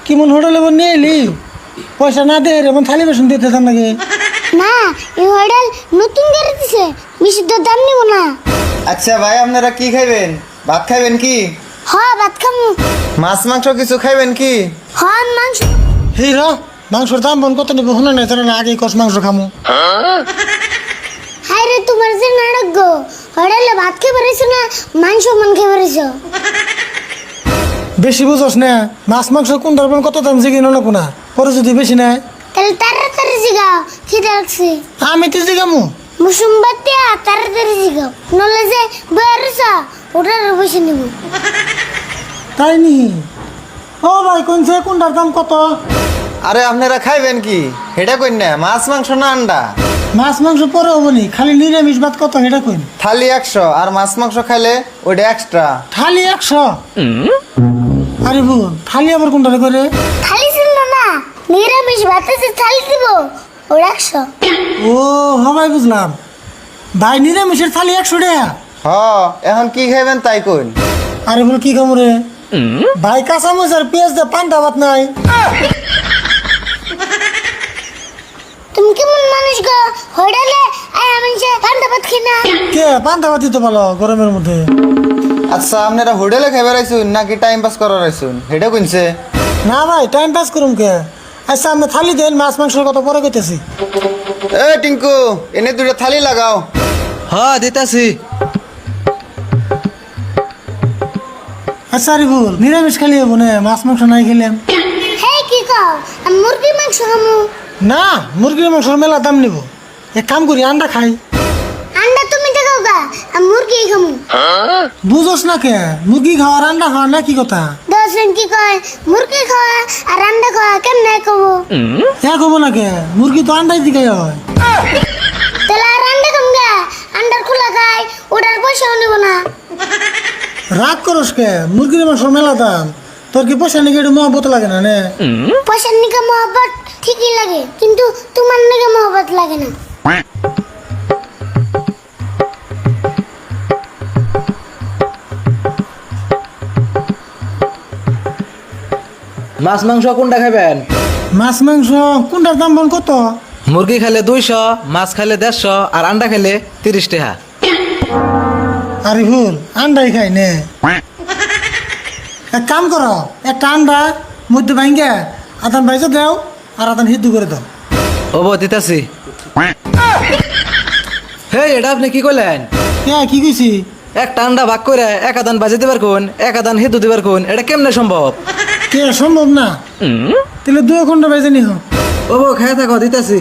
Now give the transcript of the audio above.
কেমন হোটেলে নিয়ে এলি পয়সা না দে রে থালি বাসন দিতে থাম নাকি না এই হোটেল নতুন করে দিছে বেশি তো দাম নিব না। আচ্ছা ভাই আপনারা কি খাইবেন? ভাত খাইবেন কি? হ্যাঁ ভাত খামু। মাছ মাংস কিছু খাইবেন কি? হ্যাঁ মাংস। হে র মাংসর দাম বন কত নিব শুনে নাই তারা আগে কষ মাংস খামু। হাই রে তোমার যে নাটক গো হোটেলে ভাত খেয়ে বেরিয়েছো না মাংস মন খেয়ে বেরিয়েছো। বেশি বুঝোস না মাছ মাংস কোনটার বন কত দাম জিগি না কোনা পরে যদি বেশি নাই তাহলে তাড়াতাড়ি জিগাও খিদে লাগছে। আমি তো জিগামু মুসুমবাতিয়া তাড়াতাড়ি জিগাও নলে যে বেরিয়েছো ওটার বসে নিব। তাই নি ও ভাই কোনছে কোনটার দাম কত? আরে আপনারা খাইবেন কি হেটা কইন না, মাছ মাংস না আন্ডা? মাছ মাংস পরে হবনি খালি নিরামিষ ভাত কত সেটা কইন। থালি 100 আর মাছ মাংস খাইলে ওইটা এক্সট্রা। থালি 100? আরে বউ থালি আবার কোনটা করে? থালি ছিল না নিরামিষ ভাতে যে থালি দিব ওটা 100। ও হবাই বুঝলাম ভাই নিরামিষের থালি 100 টাকা। হ এখন কি খাইবেন তাই কইন। আরে বল কি খামু রে ভাই কাঁচামরিচ আর পেঁয়াজ দিয়ে পান্তা ভাত নাই। তুমি কেমন মানুষ গো হোটেলে আমি যে পান্তা ভাত খাই না। কে পান্তা ভাত দিতে ভালো গরমের মধ্যে? আচ্ছা আপনারা হোটেলে খাইবার আইছুন নাকি টাইম পাস করার আইছুন হেটা কইনছে? না ভাই টাইম পাস করুম কে। আচ্ছা আমি থালি দেন মাছ মাংসের কথা পরে কইতেছি। এ টিঙ্কু এনে দুটো থালি লাগাও। হ্যাঁ দিতাছি। আচ্ছা আরে বল নিরামিষ খালি হবো না মাছ মাংস নাই খেলাম? হেই কি কও আমি মুরগির মাংস খামু। না মুরগির মাংসের মেলা দাম নিব এক কাম করি আন্ডা খাই। আন্ডা তুমি দেখাও গা আমি মুরগি খামু। বুঝোস না কে মুরগি খাওয়ার আন্ডা খাওয়ার না কি কথা? দশজন কি কয় মুরগি খাওয়া আর আন্ডা খাওয়া কেমনে কবো? এক হবো না কে মুরগি তো আন্ডাই দিকে হয়। তাহলে আর আন্ডা খাম গা আন্ডার খোলা খাই ওটার পয়সাও নেব না। রাগ করস কে মুরগির মাংসের মেলা দাম তোর কি পয়সা নাকি একটু মহব্বত লাগে না নে? পয়সার নিকে মহব্বত ঠিকই লাগে কিন্তু তোমার নিকে মহব্বত লাগে না। মাছ মাংস কোনটা খাবেন? মাছ মাংস কোনটার দাম বল কত? মুরগি খাইলে 200, মাছ খাইলে 150 আর আন্ডা খাইলে 30 টাকা। আরে ভুল আন্ডাই খাই নে। এক কাম করো একটা আন্ডা মধ্যে ভাঙ্গে আদান বাইজে দাও আর আদান হিদ্দু করে দাও। ওবো দিতাছি। হে এটা আপনি কি কইলেন? কে কি কইছি? একটা আন্ডা ভাগ করে এক আদান বাজে দিবার কোন এক আদান হিদু দিবার কোন এটা কেমনে সম্ভব? কে সম্ভব না তাহলে 2 ঘন্টা বাইজে নিহ। ওবো খাই থাকো দিতাছি।